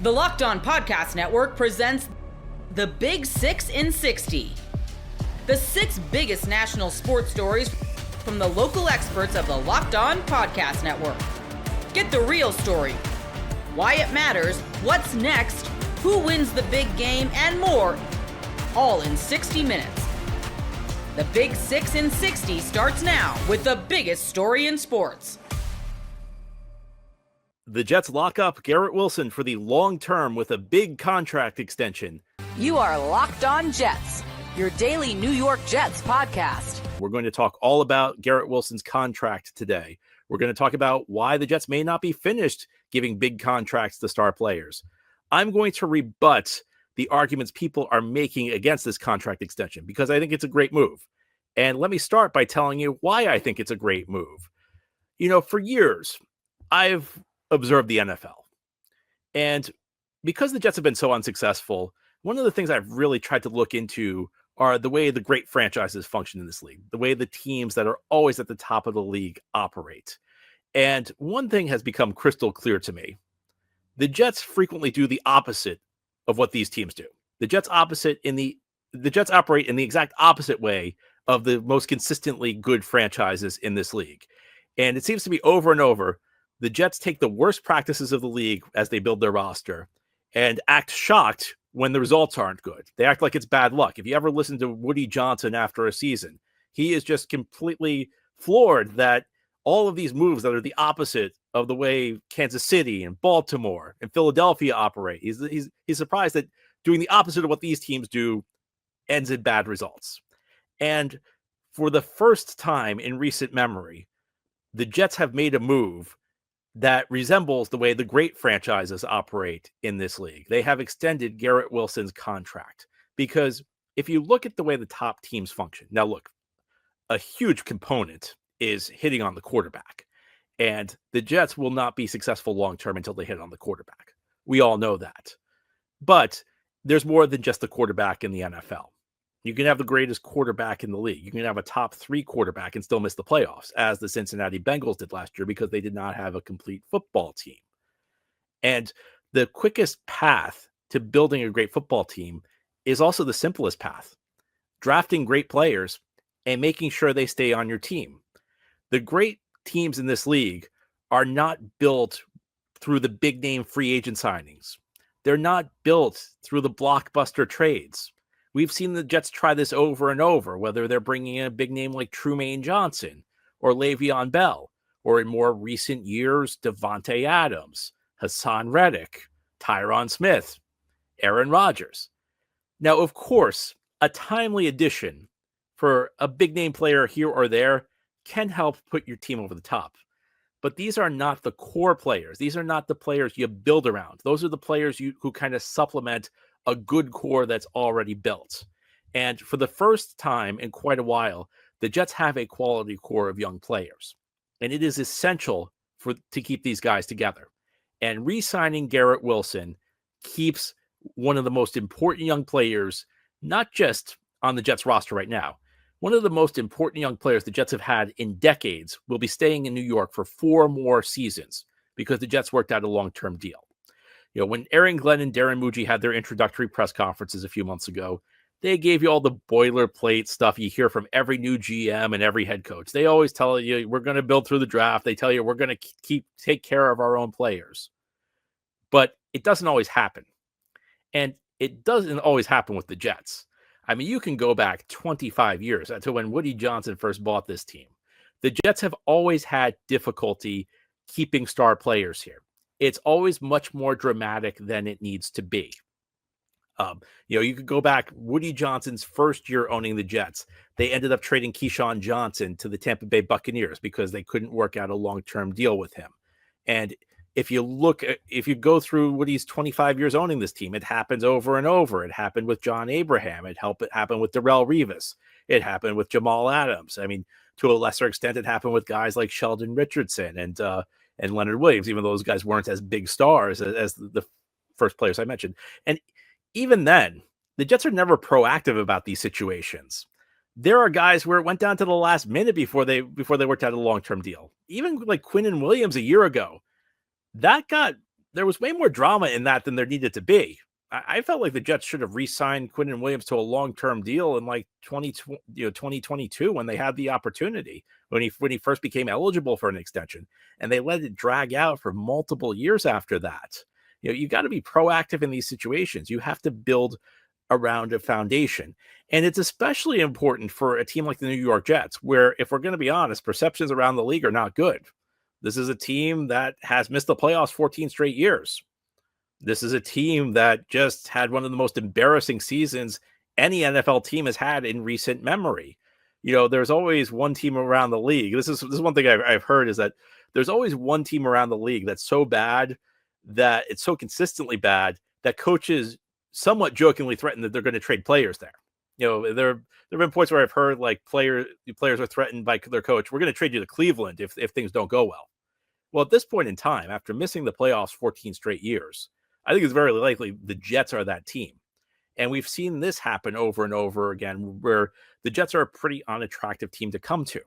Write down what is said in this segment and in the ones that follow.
The Locked On Podcast Network presents The Big 6 in 60. The 6 biggest national sports stories from the local experts of the Locked On Podcast Network. Get the real story, why it matters, what's next, who wins the big game, and more, all in 60 minutes. The Big 6 in 60 starts now with the biggest story in sports. The Jets lock up Garrett Wilson for the long term with a big contract extension. You are Locked On Jets, your daily New York Jets podcast. We're going to talk all about Garrett Wilson's contract today. We're going to talk about why the Jets may not be finished giving big contracts to star players. I'm going to rebut the arguments people are making against this contract extension because I think it's a great move. And let me start by telling you why I think it's a great move. You know, for years, I've observed the NFL. And because the Jets have been so unsuccessful, one of the things I've really tried to look into are the way the great franchises function in this league, the way the teams that are always at the top of the league operate. And one thing has become crystal clear to me. The Jets frequently do the opposite of what these teams do. The Jets operate in the exact opposite way of the most consistently good franchises in this league. And it seems to be over and over, the Jets take the worst practices of the league as they build their roster and act shocked when the results aren't good. They act like it's bad luck. If you ever listen to Woody Johnson after a season, he is just completely floored that all of these moves that are the opposite of the way Kansas City and Baltimore and Philadelphia operate. He's surprised that doing the opposite of what these teams do ends in bad results. And for the first time in recent memory, the Jets have made a move that resembles the way the great franchises operate in this league. They have extended Garrett Wilson's contract because if you look at the way the top teams function, now look, a huge component is hitting on the quarterback, and the Jets will not be successful long-term until they hit on the quarterback. We all know that, but there's more than just the quarterback in the NFL. You can have the greatest quarterback in the league. You can have a top 3 quarterback and still miss the playoffs, as the Cincinnati Bengals did last year because they did not have a complete football team. And the quickest path to building a great football team is also the simplest path. Drafting great players and making sure they stay on your team. The great teams in this league are not built through the big name free agent signings. They're not built through the blockbuster trades. We've seen the Jets try this over and over, whether they're bringing in a big name like Trumaine Johnson or Le'Veon Bell, or in more recent years, Devontae Adams, Hassan Reddick, Tyron Smith, Aaron Rodgers. Now, of course, a timely addition for a big name player here or there can help put your team over the top. But these are not the core players. These are not the players you build around. Those are the players who kind of supplement a good core that's already built. And for the first time in quite a while, the Jets have a quality core of young players. And it is essential to keep these guys together. And re-signing Garrett Wilson keeps one of the most important young players, not just on the Jets roster right now. One of the most important young players the Jets have had in decades will be staying in New York for 4 more seasons because the Jets worked out a long-term deal. You know, when Aaron Glenn and Darren Muji had their introductory press conferences a few months ago, they gave you all the boilerplate stuff you hear from every new GM and every head coach. They always tell you, we're going to build through the draft. They tell you, we're going to take care of our own players. But it doesn't always happen. And it doesn't always happen with the Jets. I mean, you can go back 25 years to when Woody Johnson first bought this team. The Jets have always had difficulty keeping star players here. It's always much more dramatic than it needs to be. You could go back Woody Johnson's first year owning the Jets. They ended up trading Keyshawn Johnson to the Tampa Bay Buccaneers because they couldn't work out a long-term deal with him. And if you go through Woody's 25 years owning this team, it happens over and over. It happened with John Abraham. It happened with Darrelle Revis. It happened with Jamal Adams. I mean, to a lesser extent, it happened with guys like Sheldon Richardson and Leonard Williams, even though those guys weren't as big stars as the first players I mentioned. And even then, the Jets are never proactive about these situations. There are guys where it went down to the last minute before they worked out a long-term deal. Even like Quinnen Williams a year ago, that got there was way more drama in that than there needed to be. I felt like the Jets should have re-signed Quinnen Williams to a long-term deal in like 2022 when they had the opportunity, when he first became eligible for an extension, and they let it drag out for multiple years after that. You got to be proactive in these situations. You have to build around a foundation. And it's especially important for a team like the New York Jets, where, if we're going to be honest, perceptions around the league are not good. This is a team that has missed the playoffs 14 straight years. This is a team that just had one of the most embarrassing seasons any NFL team has had in recent memory. There's always one team around the league. This is one thing I've heard, is that there's always one team around the league that's so bad, that it's so consistently bad, that coaches somewhat jokingly threaten that they're going to trade players there. There have been points where I've heard like players are threatened by their coach, we're going to trade you to Cleveland if things don't go well. Well, at this point in time, after missing the playoffs 14 straight years, I think it's very likely the Jets are that team. And we've seen this happen over and over again, where the Jets are a pretty unattractive team to come to.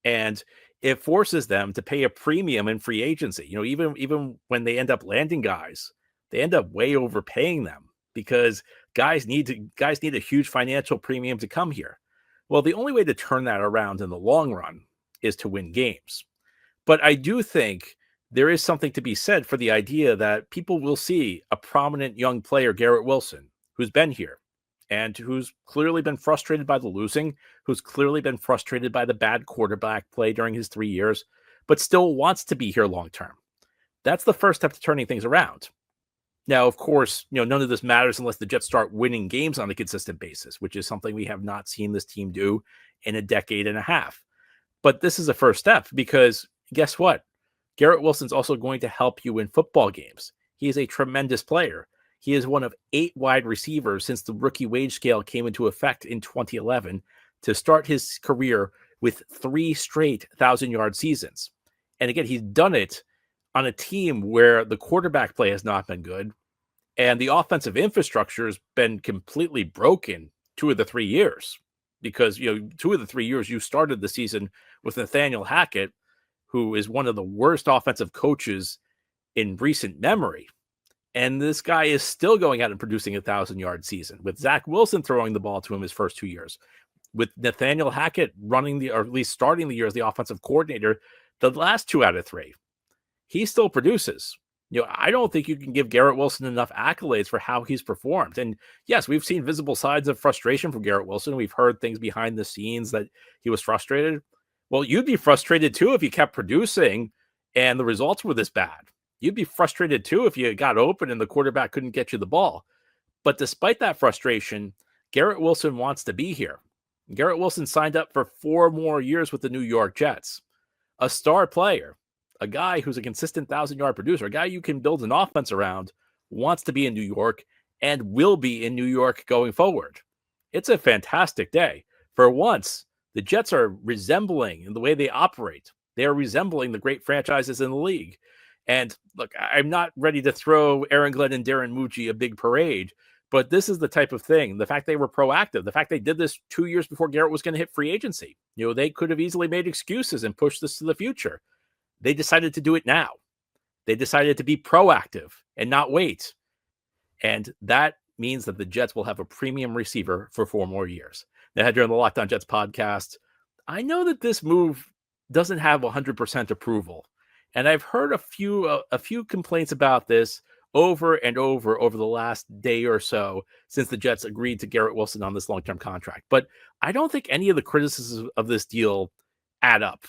And it forces them to pay a premium in free agency. Even when they end up landing guys, they end up way overpaying them, because guys need a huge financial premium to come here. Well, the only way to turn that around in the long run is to win games. But I do think there is something to be said for the idea that people will see a prominent young player, Garrett Wilson, who's been here and who's clearly been frustrated by the losing, who's clearly been frustrated by the bad quarterback play during his 3 years, but still wants to be here long term. That's the first step to turning things around. Now, of course, none of this matters unless the Jets start winning games on a consistent basis, which is something we have not seen this team do in a decade and a half. But this is a first step, because guess what? Garrett Wilson's also going to help you win football games. He is a tremendous player. He is one of 8 wide receivers since the rookie wage scale came into effect in 2011 to start his career with 3 straight 1,000-yard seasons. And again, he's done it on a team where the quarterback play has not been good, and the offensive infrastructure has been completely broken 2 of the 3 years. Because 2 of the 3 years you started the season with Nathaniel Hackett, who is one of the worst offensive coaches in recent memory. And this guy is still going out and producing a 1,000-yard season, with Zach Wilson throwing the ball to him his first 2 years, with Nathaniel Hackett or at least starting the year as the offensive coordinator the last 2 out of 3. He still produces. I don't think you can give Garrett Wilson enough accolades for how he's performed. And yes, we've seen visible sides of frustration from Garrett Wilson. We've heard things behind the scenes that he was frustrated. Well, you'd be frustrated too if you kept producing and the results were this bad. You'd be frustrated too if you got open and the quarterback couldn't get you the ball. But despite that frustration, Garrett Wilson wants to be here. Garrett Wilson signed up for 4 more years with the New York Jets. A star player, a guy who's a consistent 1,000-yard producer, a guy you can build an offense around, wants to be in New York and will be in New York going forward. It's a fantastic day. For once, the Jets are resembling in the way they operate. They are resembling the great franchises in the league. And look, I'm not ready to throw Aaron Glenn and Darren Mucci a big parade, but this is the type of thing. The fact they were proactive, the fact they did this 2 years before Garrett was going to hit free agency. They could have easily made excuses and pushed this to the future. They decided to do it now. They decided to be proactive and not wait. And that means that the Jets will have a premium receiver for 4 more years. Now, during the Locked On Jets podcast, I know that this move doesn't have 100% approval. And I've heard a few complaints about this over and over the last day or so since the Jets agreed to Garrett Wilson on this long-term contract. But I don't think any of the criticisms of this deal add up.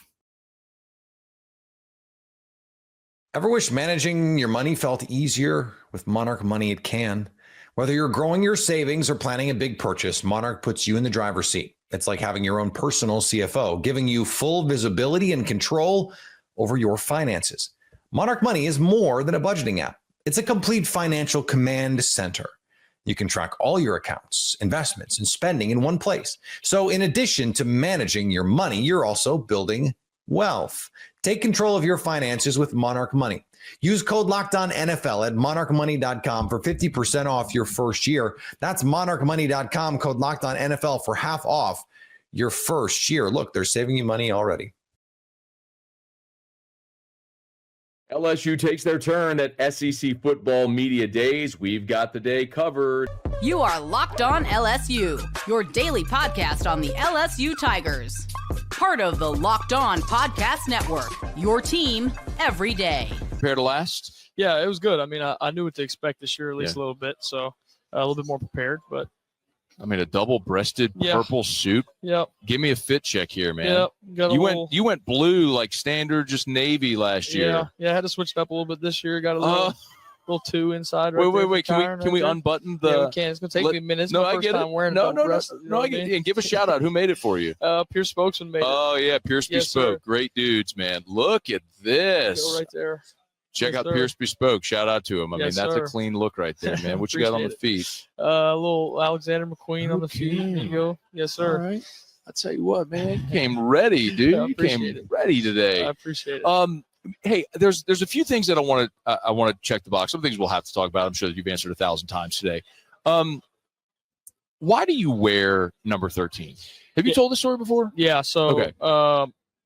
Ever wish managing your money felt easier? With Monarch Money, it can. Whether you're growing your savings or planning a big purchase, Monarch puts you in the driver's seat. It's like having your own personal CFO, giving you full visibility and control over your finances. Monarch Money is more than a budgeting app. It's a complete financial command center. You can track all your accounts, investments, and spending in one place. So in addition to managing your money, you're also building wealth. Take control of your finances with Monarch Money. Use code LOCKEDONNFL at monarchmoney.com for 50% off your first year. That's monarchmoney.com, code LOCKEDONNFL for half off your first year. Look, they're saving you money already. LSU takes their turn at SEC Football Media Days. We've got the day covered. You are Locked On LSU, your daily podcast on the LSU Tigers. Part of the Locked On Podcast Network, your team every day. Prepared to last? Yeah, it was good. I mean, I knew what to expect this year, at least a little bit, so a little bit more prepared. But I mean, a double-breasted purple suit. Yep. Give me a fit check here, man. Yep. You went blue like standard, just navy last year. Yeah. I had to switch it up a little bit this year. Got a little two inside. Wait. Can we unbutton the? Yeah, we can. It's gonna take me a minute. It's my first time wearing No. I get it. And give a shout out. Who made it for you? Pure Spokesman made it. Oh yeah, Pierce Bespoke. Great dudes, man. Look at this. Go right there. Check out Pierce Bespoke. Shout out to him. I mean, that's a clean look right there, man. What you got on the feet? A little Alexander McQueen on the feet. There you go. Yes, sir. All right. I'll tell you what, man. You came ready, dude. You came ready today. I appreciate it. Hey, there's a few things that I want to check the box. Some things we'll have to talk about. I'm sure that you've answered 1,000 times today. Why do you wear number 13? Have you told this story before? Yeah. So, okay.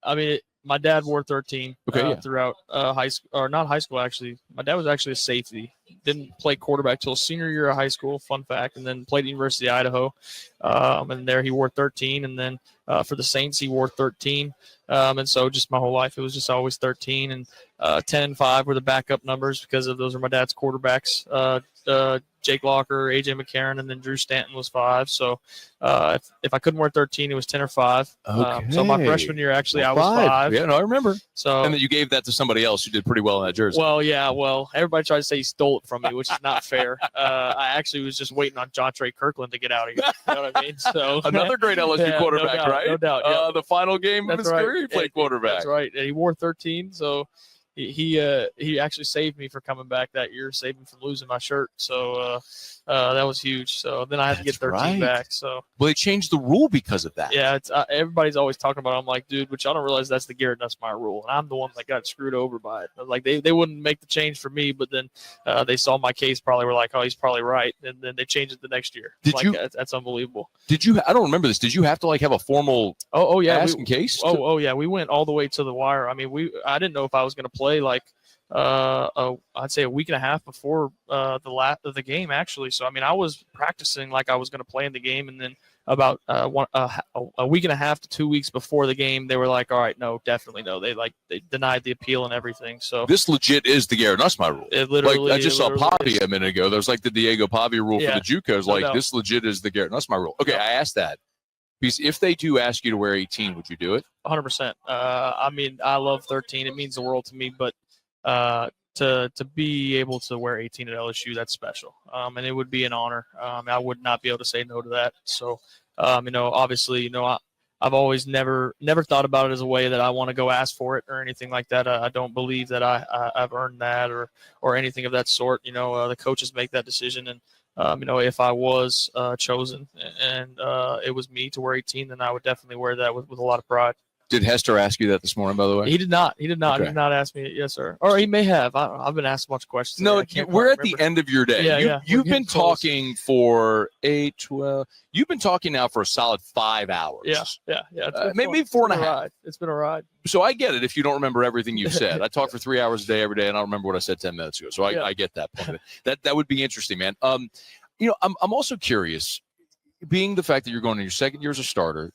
I mean, my dad wore 13 throughout high school, or not high school, actually. My dad was actually a safety. Didn't play quarterback till senior year of high school, fun fact, and then played at University of Idaho. And there he wore 13, and then for the Saints he wore 13. And so just my whole life it was just always 13. And 10 and 5 were the backup numbers because of those are my dad's quarterbacks. Jake Locker, A.J. McCarron, and then Drew Stanton was 5. So if I couldn't wear 13, it was 10 or 5. Okay. So my freshman year, actually, I was 5. Yeah, no, I remember. So and then you gave that to somebody else who did pretty well in that jersey. Well, yeah. Well, everybody tried to say he stole it from me, which is not fair. I actually was just waiting on John Trey Kirkland to get out of here. You know what I mean? So another great LSU quarterback, right? No doubt. Yeah. The final game of his career, he played quarterback. That's right. And he wore 13, so he actually saved me for coming back that year, saved me from losing my shirt. So that was huge. So then I had to get 13 back. So well, they changed the rule because of that. Yeah, it's everybody's always talking about it. I'm like, dude, but y'all don't realize that's the Garrett Nussmeier rule, and I'm the one that got screwed over by it. Like they wouldn't make the change for me, but then they saw my case, probably were like, oh, he's probably right, and then they changed it the next year. That's unbelievable. Did you? I don't remember this. Did you have to have a formal case? Yeah, we went all the way to the wire. I mean, I didn't know if I was going to play I'd say a week and a half before the game, actually. So I mean, I was practicing like I was going to play in the game, and then about a week and a half to 2 weeks before the game, they were like, all right, no, definitely no. They denied the appeal and everything. So this legit is the Garrett Nussmeier rule. It literally, I just saw Pavi a minute ago. There's the Diego Pavi rule for the JUCOs. This legit is the Garrett Nussmeier rule. Okay, I asked that because if they do ask you to wear 18, would you do it? 100%. I mean, I love 13. It means the world to me, but to be able to wear 18 at LSU, that's special. And it would be an honor. I would not be able to say no to that. So, obviously, I've always never thought about it as a way that I want to go ask for it or anything like that. I don't believe that I've earned that or anything of that sort. The coaches make that decision. And, if I was chosen and it was me to wear 18, then I would definitely wear that with a lot of pride. Did Hester ask you that this morning, by the way? He did not. Okay. He did not ask me. Yes, sir. Or he may have. I've been asked a bunch of questions. No, we're at the end of your day. Yeah, you've been talking for 8, 12. You've been talking now for a solid 5 hours. Yeah. Maybe 4.5. It's been a ride. So I get it if you don't remember everything you've said. I talk for 3 hours a day every day, and I don't remember what I said 10 minutes ago. So I get that point. That would be interesting, man. I'm also curious, being the fact that you're going to your second year as a starter,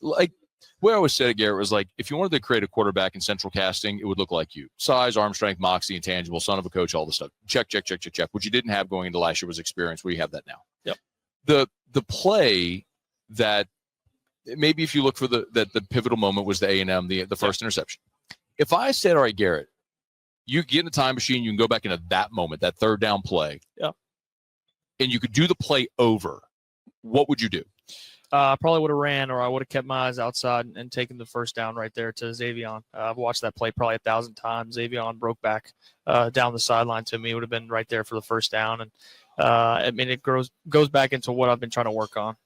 what I always said at Garrett was if you wanted to create a quarterback in central casting, it would look like you. Size, arm strength, moxie, intangible, son of a coach, all this stuff. Check. What you didn't have going into last year was experience. We have that now. Yep. The play that maybe if you look for the pivotal moment was the A&M, the first interception. If I said, all right, Garrett, you get in a time machine, you can go back into that moment, that third down play. Yeah. And you could do the play over, what would you do? I probably would have ran, or I would have kept my eyes outside and taken the first down right there to Xavion. I've watched that play probably 1,000 times. Xavion broke back down the sideline to me. It would have been right there for the first down. And I mean, it goes back into what I've been trying to work on.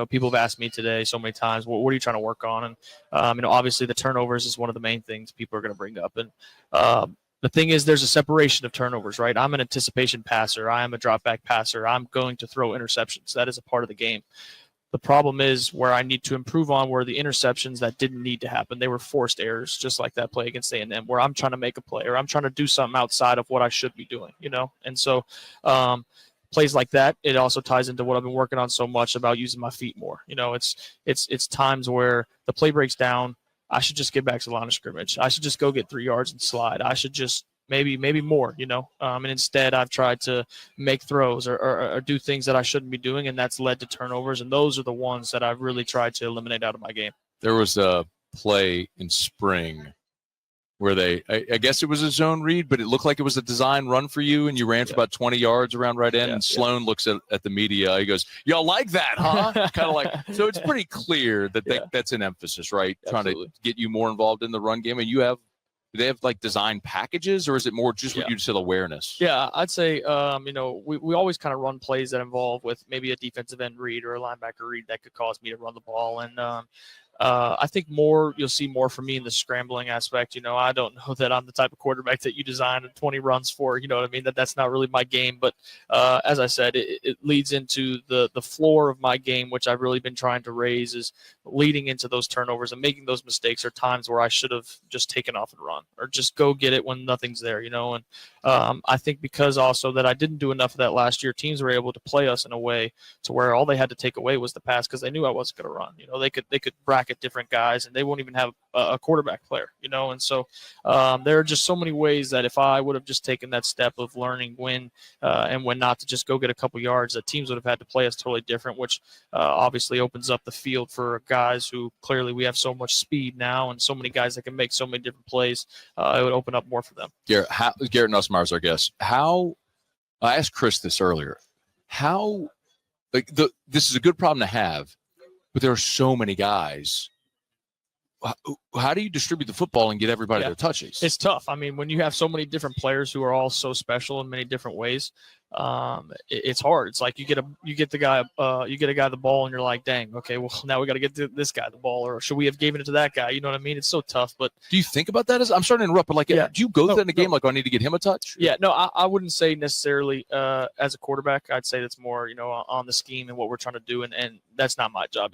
People have asked me today so many times, what are you trying to work on? And obviously the turnovers is one of the main things people are going to bring up. And the thing is, there's a separation of turnovers, right? I'm an anticipation passer. I am a drop back passer. I'm going to throw interceptions. That is a part of the game. The problem is where I need to improve on were the interceptions that didn't need to happen. They were forced errors, just like that play against A&M, where I'm trying to make a play or I'm trying to do something outside of what I should be doing, And so plays like that, it also ties into what I've been working on so much about using my feet more. It's times where the play breaks down. I should just get back to the line of scrimmage. I should just go get 3 yards and slide. I should just maybe more, and instead I've tried to make throws or do things that I shouldn't be doing, and that's led to turnovers, and those are the ones that I've really tried to eliminate out of my game. There was a play in spring where I guess it was a zone read, but it looked like it was a design run for you, and you ran for about 20 yards around right end, and Sloan looks at the media. He goes, y'all like that, huh? Kind of like, so it's pretty clear that that's an emphasis, right? Absolutely. Trying to get you more involved in the run game. And do they have like design packages, or is it more just what you said, awareness? Yeah, I'd say, we always kind of run plays that involve with maybe a defensive end read or a linebacker read that could cause me to run the ball. And I think you'll see more from me in the scrambling aspect. I don't know that I'm the type of quarterback that you design 20 runs for, you know what I mean? That's not really my game. But as I said, it leads into the floor of my game, which I've really been trying to raise, is leading into those turnovers and making those mistakes are times where I should have just taken off and run or just go get it when nothing's there, And I think because also that I didn't do enough of that last year, teams were able to play us in a way to where all they had to take away was the pass because they knew I wasn't going to run. They could bracket different guys and they won't even have a quarterback player, And so there are just so many ways that if I would have just taken that step of learning when and when not to just go get a couple yards, that teams would have had to play us totally different, which obviously opens up the field for guys who clearly we have so much speed now and so many guys that can make so many different plays. It would open up more for them. Garrett Nussmeier is our guest. I asked Chris this earlier. This is a good problem to have, but there are so many guys. How do you distribute the football and get everybody their touches? It's tough. I mean, when you have so many different players who are all so special in many different ways, it's hard. It's like you get a guy the ball and you're like, dang, okay, well now we got to get this guy the ball, or should we have given it to that guy? You know what I mean? It's so tough. But do you think about that? I'm sorry to interrupt, but do you go through that in a game? Like, I need to get him a touch? Yeah, no, I wouldn't say necessarily as a quarterback. I'd say that's more, on the scheme and what we're trying to do, and that's not my job.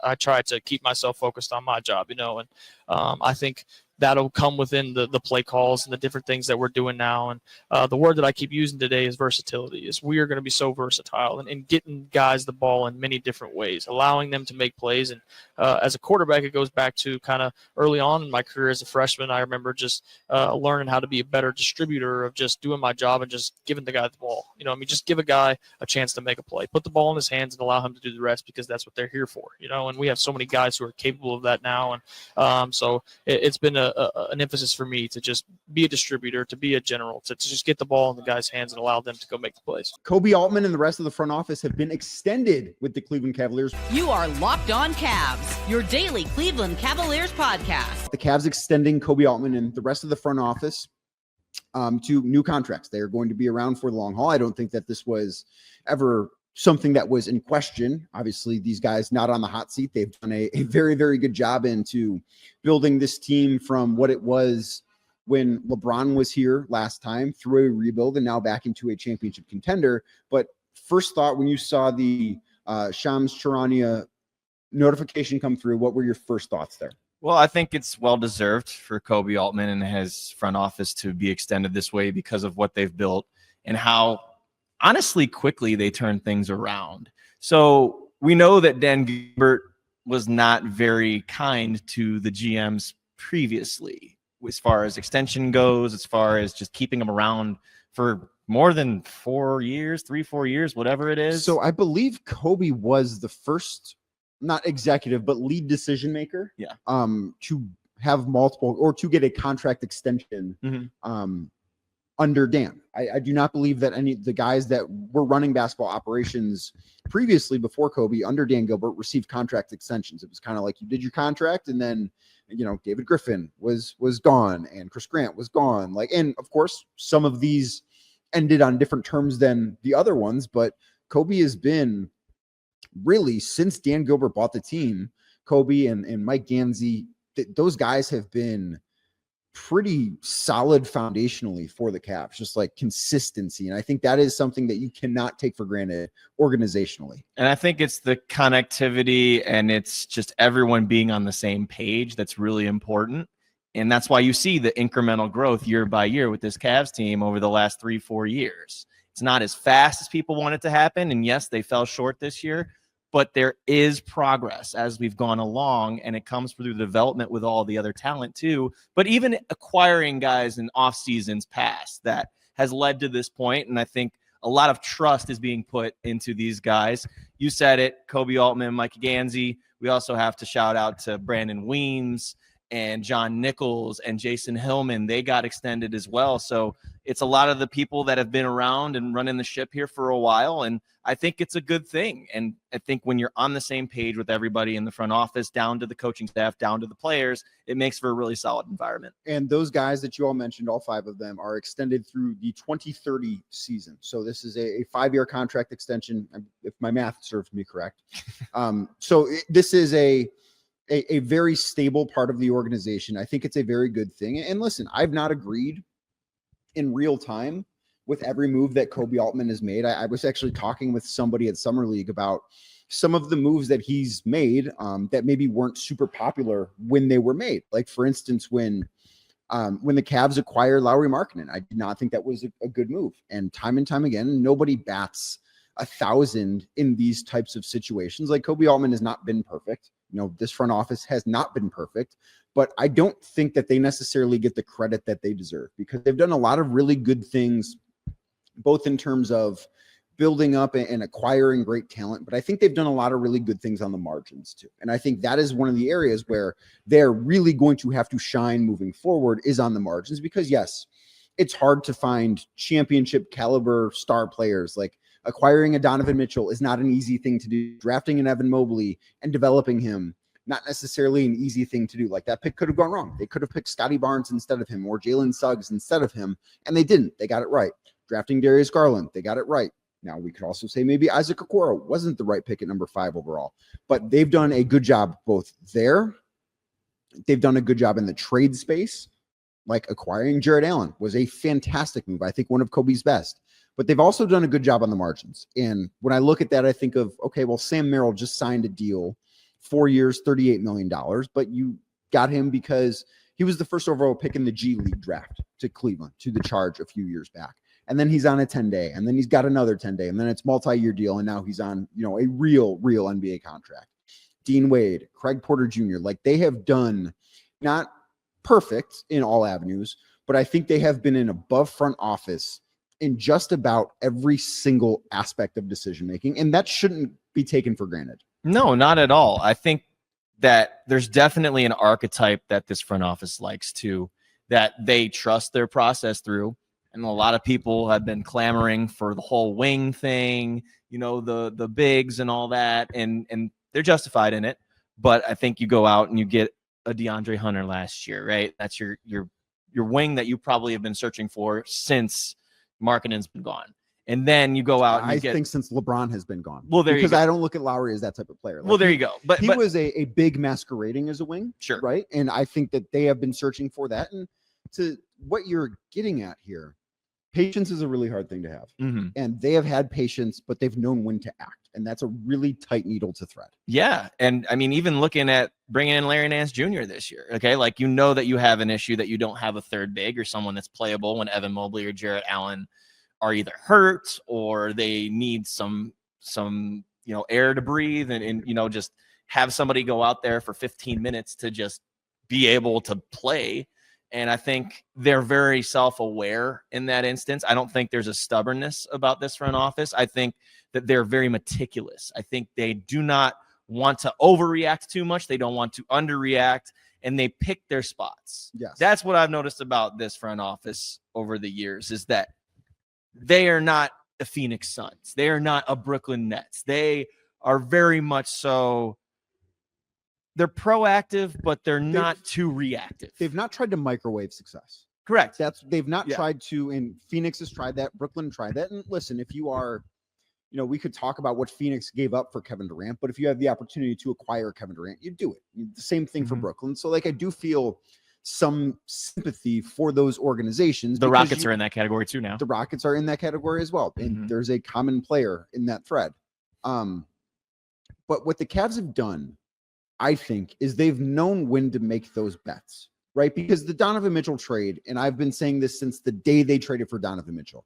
I try to keep myself focused on my job. And I think that'll come within the play calls and the different things that we're doing now. And the word that I keep using today is versatility. Is we are going to be so versatile and getting guys the ball in many different ways, allowing them to make plays. And as a quarterback, it goes back to kind of early on in my career as a freshman. I remember just learning how to be a better distributor of just doing my job and just giving the guy the ball. Just give a guy a chance to make a play, put the ball in his hands and allow him to do the rest, because that's what they're here for. And we have so many guys who are capable of that now. And so it's been an emphasis for me to just be a distributor, to be a general, to just get the ball in the guys' hands and allow them to go make the plays. Kobe Altman and the rest of the front office have been extended with the Cleveland Cavaliers. You are Locked On Cavs, your daily Cleveland Cavaliers podcast. The Cavs extending Kobe Altman and the rest of the front office to new contracts. They are going to be around for the long haul. I don't think that this was ever something that was in question. Obviously, these guys not on the hot seat. They've done a very, very good job into building this team from what it was when LeBron was here last time, through a rebuild and now back into a championship contender. But first thought, when you saw the Shams Charania notification come through, what were your first thoughts there? Well, I think it's well-deserved for Kobe Altman and his front office to be extended this way because of what they've built and how honestly quickly they turned things around. So we know that Dan Gilbert was not very kind to the GMs previously as far as extension goes, as far as just keeping them around for more than 4 years, 3-4 years, whatever it is. So I believe Kobe was the first, not executive, but lead decision maker. Yeah. To have multiple, or to get a contract extension under Dan. I do not believe that any of the guys that were running basketball operations previously before Kobe under Dan Gilbert received contract extensions. It was kind of like you did your contract and then, David Griffin was gone and Chris Grant was gone. And of course, some of these ended on different terms than the other ones, but Kobe has been really, since Dan Gilbert bought the team, Kobe and Mike Gansey, those guys have been pretty solid foundationally for the Cavs, just like consistency. And I think that is something that you cannot take for granted organizationally. And I think it's the connectivity and it's just everyone being on the same page that's really important. And that's why you see the incremental growth year by year with this Cavs team over the last 3-4 years. It's not as fast as people want it to happen. And yes, they fell short this year, but there is progress as we've gone along, and it comes through the development with all the other talent too. But even acquiring guys in off seasons past, that has led to this point. And I think a lot of trust is being put into these guys. You said it, Kobe Altman, Mike Ganzi. We also have to shout out to Brandon Weems and John Nichols and Jason Hillman. They got extended as well. So it's a lot of the people that have been around and running the ship here for a while. And I think it's a good thing. And I think when you're on the same page with everybody in the front office, down to the coaching staff, down to the players, it makes for a really solid environment. And those guys that you all mentioned, all 5 of them, are extended through the 2030 season. So this is a 5-year contract extension, if my math serves me correct. This is a very stable part of the organization. I think it's a very good thing. And listen, I've not agreed in real time with every move that Kobe Altman has made. I was actually talking with somebody at Summer League about some of the moves that he's made that maybe weren't super popular when they were made. Like, for instance, when the Cavs acquired Lauri Markkanen, I did not think that was a good move. And time again, nobody bats 1,000 in these types of situations. Like, Kobe Altman has not been perfect. This front office has not been perfect, but I don't think that they necessarily get the credit that they deserve, because they've done a lot of really good things, both in terms of building up and acquiring great talent. But I think they've done a lot of really good things on the margins too. And I think that is one of the areas where they're really going to have to shine moving forward, is on the margins, because yes, it's hard to find championship caliber star players. Like, acquiring a Donovan Mitchell is not an easy thing to do. Drafting an Evan Mobley and developing him, not necessarily an easy thing to do. Like, that pick could have gone wrong. They could have picked Scotty Barnes instead of him, or Jalen Suggs instead of him, and they didn't. They got it right. Drafting Darius Garland, they got it right. Now, we could also say maybe Isaac Okoro wasn't the right pick at number 5 overall, but they've done a good job both there. They've done a good job in the trade space. Like, acquiring Jarrett Allen was a fantastic move. I think one of Kobe's best. But they've also done a good job on the margins. And when I look at that, I think of, okay, well, Sam Merrill just signed a deal, 4 years, $38 million, but you got him because he was the first overall pick in the G League draft to Cleveland, to the Charge a few years back. And then he's on a 10-day, and then he's got another 10-day, and then it's multi-year deal, and now he's on, a real NBA contract. Dean Wade, Craig Porter Jr., like, they have done, not perfect in all avenues, but I think they have been an above front office in just about every single aspect of decision making, and that shouldn't be taken for granted. No, not at all. I think that there's definitely an archetype that this front office likes to, that they trust their process through. And a lot of people have been clamoring for the whole wing thing, the bigs and all that, and they're justified in it. But I think you go out and you get a DeAndre Hunter last year, right? That's your wing that you probably have been searching for since Markkanen's been gone. And then you go out and I think since LeBron has been gone. Well, because I don't look at Lowry as that type of player. Like, there you go. But he was a big masquerading as a wing. Sure. Right. And I think that they have been searching for that. And to what you're getting at here, patience is a really hard thing to have. Mm-hmm. And they have had patience, but they've known when to act. And that's a really tight needle to thread. Yeah. And I mean, even looking at bringing in Larry Nance Jr. this year, okay, like, that you have an issue that you don't have a third big or someone that's playable when Evan Mobley or Jarrett Allen are either hurt or they need some air to breathe and just have somebody go out there for 15 minutes to just be able to play. And I think they're very self-aware in that instance. I don't think there's a stubbornness about this front office. I think that they're very meticulous. I think they do not want to overreact too much. They don't want to underreact, and they pick their spots. Yes. That's what I've noticed about this front office over the years, is that they are not the Phoenix Suns. They are not a Brooklyn Nets. They are very much so. They're proactive, but they're not too reactive. They've not tried to microwave success. Correct. They've not tried to, and Phoenix has tried that. Brooklyn tried that. And listen, if you are, we could talk about what Phoenix gave up for Kevin Durant, but if you have the opportunity to acquire Kevin Durant, you do it. The same thing for Brooklyn. So, like, I do feel some sympathy for those organizations. The Rockets are in that category too now. The Rockets are in that category as well. And there's a common player in that thread. But what the Cavs have done, I think, is they've known when to make those bets, right? Because the Donovan Mitchell trade, and I've been saying this since the day they traded for Donovan Mitchell,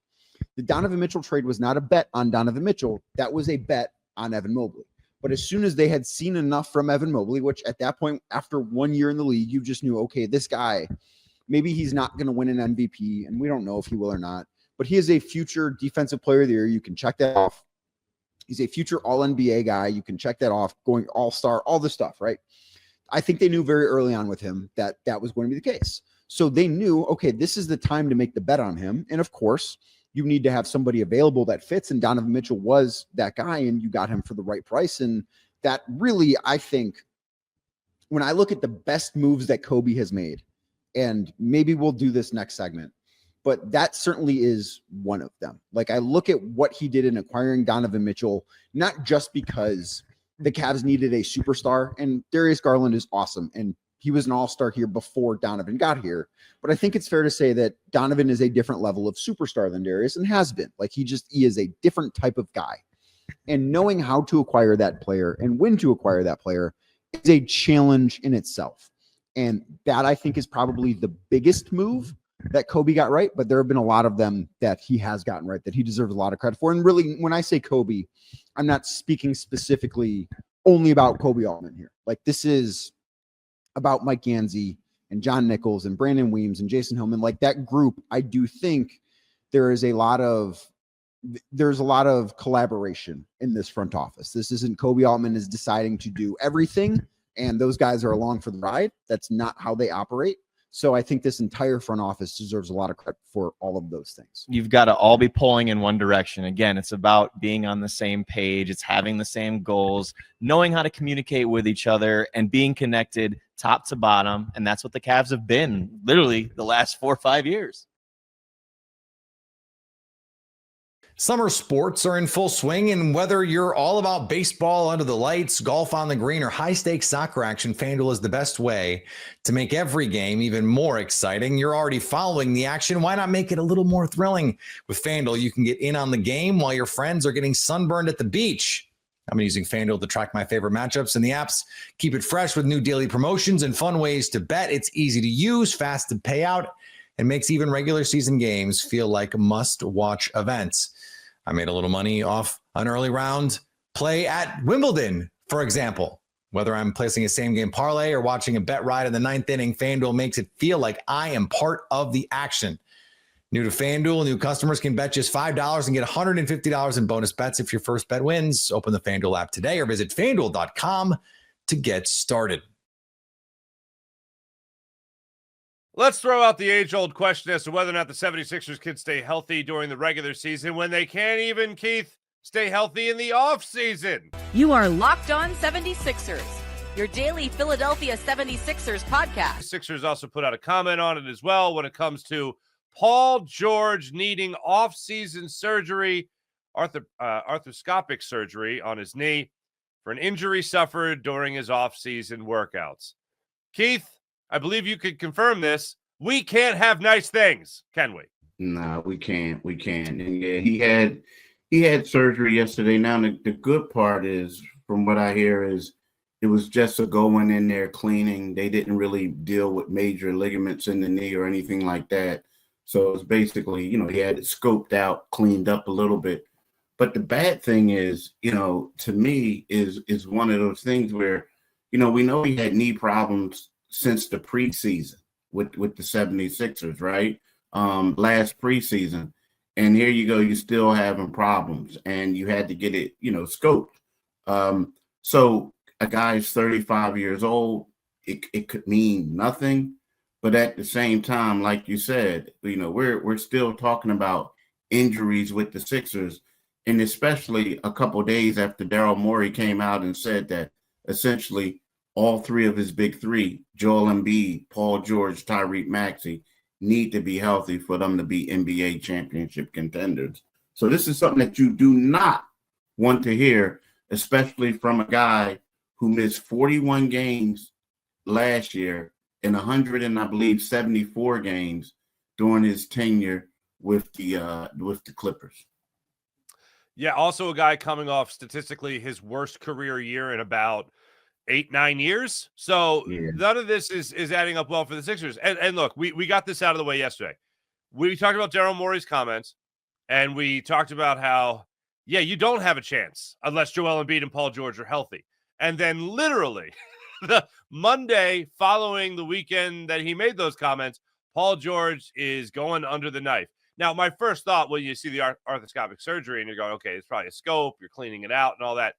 the Donovan Mitchell trade was not a bet on Donovan Mitchell. That was a bet on Evan Mobley. But as soon as they had seen enough from Evan Mobley, which at that point, after 1 year in the league, you just knew, okay, this guy, maybe he's not going to win an MVP, and we don't know if he will or not, but he is a future defensive player of the year. You can check that off. He's a future All-NBA guy. You can check that off, going All-Star, all this stuff, right? I think they knew very early on with him that that was going to be the case. So they knew, okay, this is the time to make the bet on him. And of course, you need to have somebody available that fits. And Donovan Mitchell was that guy, and you got him for the right price. And that really, I think, when I look at the best moves that Kobe has made, and maybe we'll do this next segment, but that certainly is one of them. Like, I look at what he did in acquiring Donovan Mitchell, not just because the Cavs needed a superstar, and Darius Garland is awesome, and he was an all-star here before Donovan got here. But I think it's fair to say that Donovan is a different level of superstar than Darius, and has been. Like, he is a different type of guy. And knowing how to acquire that player and when to acquire that player is a challenge in itself. And that, I think, is probably the biggest move that Kobe got right. But there have been a lot of them that he has gotten right, that he deserves a lot of credit for. And really, when I say Kobe, I'm not speaking specifically only about Kobe Altman here. Like, this is about Mike Gansey and John Nichols and Brandon Weems and Jason Hillman. Like, that group, I do think there's a lot of collaboration in this front office. This isn't Kobe Altman is deciding to do everything and those guys are along for the ride. That's not how they operate. So I think this entire front office deserves a lot of credit for all of those things. You've got to all be pulling in one direction. Again, it's about being on the same page. It's having the same goals, knowing how to communicate with each other, and being connected top to bottom. And that's what the Cavs have been literally the last 4 or 5 years. Summer sports are in full swing, and whether you're all about baseball under the lights, golf on the green, or high-stakes soccer action, FanDuel is the best way to make every game even more exciting. You're already following the action. Why not make it a little more thrilling? With FanDuel, you can get in on the game while your friends are getting sunburned at the beach. I'm using FanDuel to track my favorite matchups, and the apps keep it fresh with new daily promotions and fun ways to bet. It's easy to use, fast to pay out, and makes even regular season games feel like must-watch events. I made a little money off an early round play at Wimbledon, for example. Whether I'm placing a same-game parlay or watching a bet ride in the 9th inning, FanDuel makes it feel like I am part of the action. New to FanDuel, new customers can bet just $5 and get $150 in bonus bets if your first bet wins. Open the FanDuel app today or visit FanDuel.com to get started. Let's throw out the age-old question as to whether or not the 76ers can stay healthy during the regular season when they can't even, Keith, stay healthy in the offseason. You are Locked On 76ers, your daily Philadelphia 76ers podcast. Sixers also put out a comment on it as well when it comes to Paul George needing off-season surgery, arthroscopic surgery on his knee for an injury suffered during his off-season workouts. Keith, I believe you could confirm this. We can't have nice things, can we? No, we can't. We can't. And yeah, he had surgery yesterday. Now the good part is, from what I hear, is it was just a going in there cleaning. They didn't really deal with major ligaments in the knee or anything like that. So it's basically, he had it scoped out, cleaned up a little bit. But the bad thing is, to me, is one of those things where, we know he had knee problems since the preseason with the 76ers, right? Last preseason. And here you go, you're still having problems, and you had to get it, scoped. So a guy's 35 years old, it could mean nothing. But at the same time, like you said, we're still talking about injuries with the Sixers, and especially a couple of days after Daryl Morey came out and said that essentially all three of his big three, Joel Embiid, Paul George, Tyrese Maxey, need to be healthy for them to be NBA championship contenders. So this is something that you do not want to hear, especially from a guy who missed 41 games last year in 100 and I believe 74 games during his tenure with the Clippers. Yeah, also a guy coming off statistically his worst career year in about 8-9 years. So none of this is adding up well for the Sixers. And look, we got this out of the way yesterday. We talked about Daryl Morey's comments, and we talked about how, you don't have a chance unless Joel Embiid and Paul George are healthy. And then literally the Monday following the weekend that he made those comments, Paul George is going under the knife. Now, my first thought when you see the arthroscopic surgery and you're going, okay, it's probably a scope, you're cleaning it out and all that.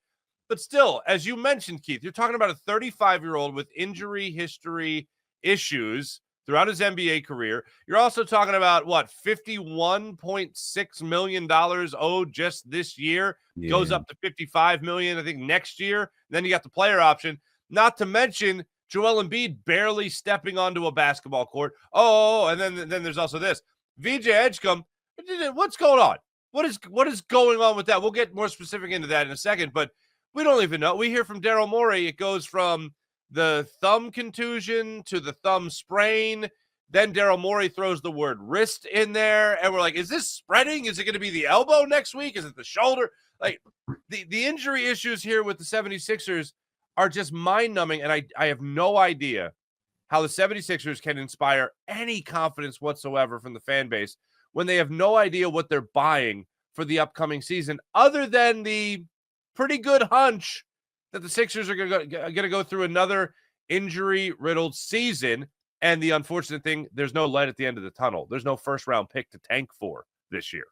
But still, as you mentioned, Keith, you're talking about a 35-year-old with injury history issues throughout his NBA career. You're also talking about, $51.6 million owed just this year. Goes up to $55 million, I think, next year. Then you got the player option. Not to mention Joel Embiid barely stepping onto a basketball court. And then there's also this. VJ Edgecombe, what's going on? What is going on with that? We'll get more specific into that in a second, but we don't even know. We hear from Daryl Morey, it goes from the thumb contusion to the thumb sprain. Then Daryl Morey throws the word wrist in there, and we're like, is this spreading? Is it going to be the elbow next week? Is it the shoulder? Like, the injury issues here with the 76ers are just mind-numbing, and I have no idea how the 76ers can inspire any confidence whatsoever from the fan base when they have no idea what they're buying for the upcoming season, other than the pretty good hunch that the Sixers are going to go through another injury-riddled season. And the unfortunate thing, there's no light at the end of the tunnel. There's no first-round pick to tank for this year.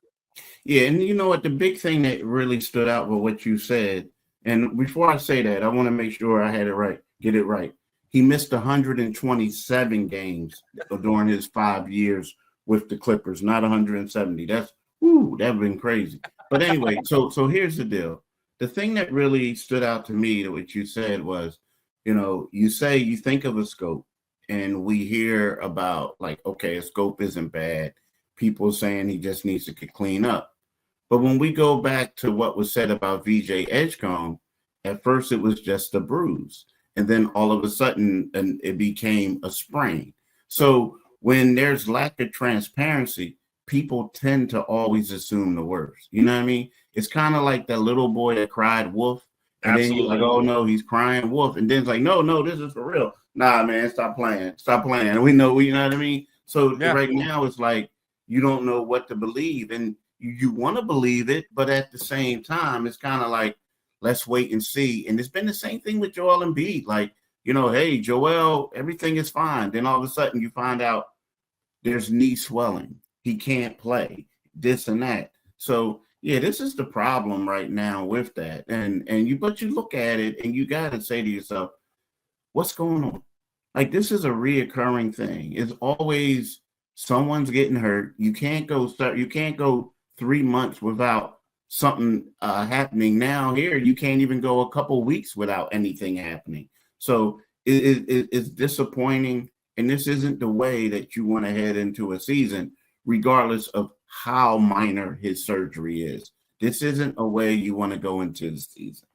Yeah, and you know what? The big thing that really stood out with what you said, and before I say that, I want to make sure I had it right, get it right. He missed 127 games during his 5 years with the Clippers, not 170. That would have been crazy. But anyway, so here's the deal. The thing that really stood out to me, what you said was, you say you think of a scope, and we hear about okay, a scope isn't bad. People saying he just needs to clean up. But when we go back to what was said about VJ Edgecombe, at first it was just a bruise. And then all of a sudden, it became a sprain. So when there's lack of transparency, people tend to always assume the worst. You know what I mean? It's kind of like that little boy that cried wolf. And Absolutely. Then you're like, oh, no, he's crying wolf. And then it's like, no, this is for real. Nah, man, stop playing. And we know, you know what I mean? So right now it's like you don't know what to believe. And you want to believe it, but at the same time, it's kind of like, let's wait and see. And it's been the same thing with Joel Embiid. Hey, Joel, everything is fine. Then all of a sudden you find out there's knee swelling. He can't play, this and that. So, this is the problem right now with that. But you look at it and you got to say to yourself, what's going on? This is a reoccurring thing. It's always someone's getting hurt. You can't go 3 months without something happening. Now here you can't even go a couple weeks without anything happening. So it's disappointing, and this isn't the way that you want to head into a season, regardless of how minor his surgery is. This isn't a way you want to go into the season.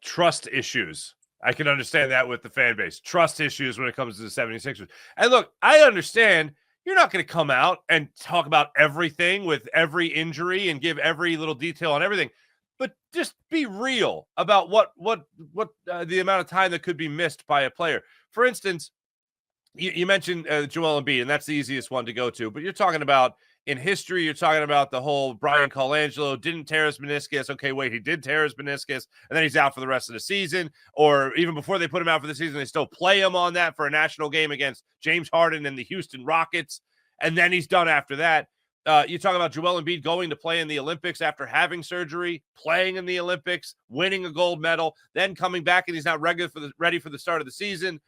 Trust issues. I can understand that with the fan base. Trust issues when it comes to the 76ers. And look, I understand you're not going to come out and talk about everything with every injury and give every little detail on everything, but just be real about what the amount of time that could be missed by a player. For instance, you mentioned Joel Embiid, and that's the easiest one to go to, but you're talking about in history, you're talking about the whole Brian Colangelo didn't tear his meniscus. Okay, wait, he did tear his meniscus, and then he's out for the rest of the season. Or even before they put him out for the season, they still play him on that for a national game against James Harden and the Houston Rockets, and then he's done after that. You talk about Joel Embiid going to play in the Olympics after having surgery, playing in the Olympics, winning a gold medal, then coming back and he's not ready for the start of the season.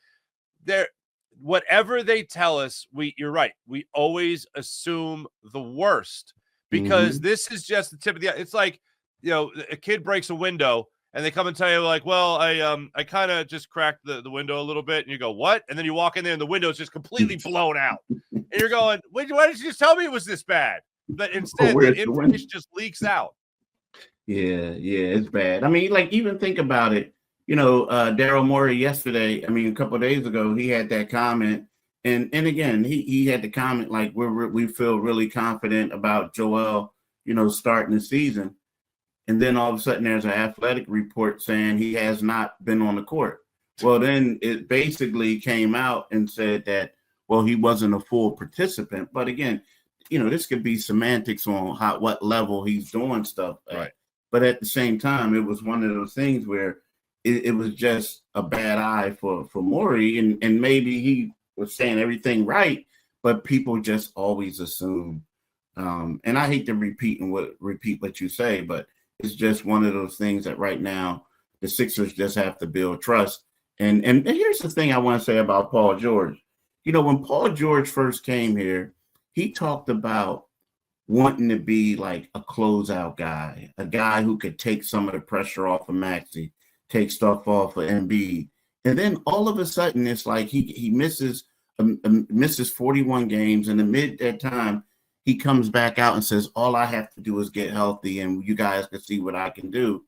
Whatever they tell us, you're right. We always assume the worst because this is just the tip of the. It's like, a kid breaks a window and they come and tell you like, well, I kind of just cracked the window a little bit, and you go, what? And then you walk in there and the window is just completely blown out, and you're going, why didn't you just tell me it was this bad? But instead, the information just leaks out. Yeah, it's bad. I mean, even think about it. Daryl Morey yesterday, a couple of days ago, he had that comment. And again, he had the comment like we feel really confident about Joel, starting the season. And then all of a sudden there's an athletic report saying he has not been on the court. Well, then it basically came out and said that, well, he wasn't a full participant. But again, this could be semantics on what level he's doing stuff at. Right. But at the same time, it was one of those things where it was just a bad eye for Morey. And maybe he was saying everything right, but people just always assume. And I hate to repeat what you say, but it's just one of those things that right now the Sixers just have to build trust. And here's the thing I want to say about Paul George. When Paul George first came here, he talked about wanting to be like a closeout guy, a guy who could take some of the pressure off of Maxey, take stuff off of Embiid. And then all of a sudden, it's like he misses 41 games, and amid that time, he comes back out and says, all I have to do is get healthy, and you guys can see what I can do.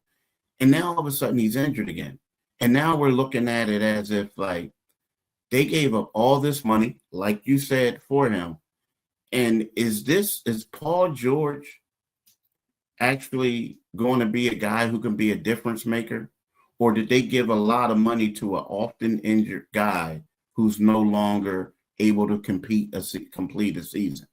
And now all of a sudden, he's injured again. And now we're looking at it as if, like, they gave up all this money, like you said, for him. And is Paul George actually going to be a guy who can be a difference maker? Or did they give a lot of money to an often injured guy who's no longer able to complete a season?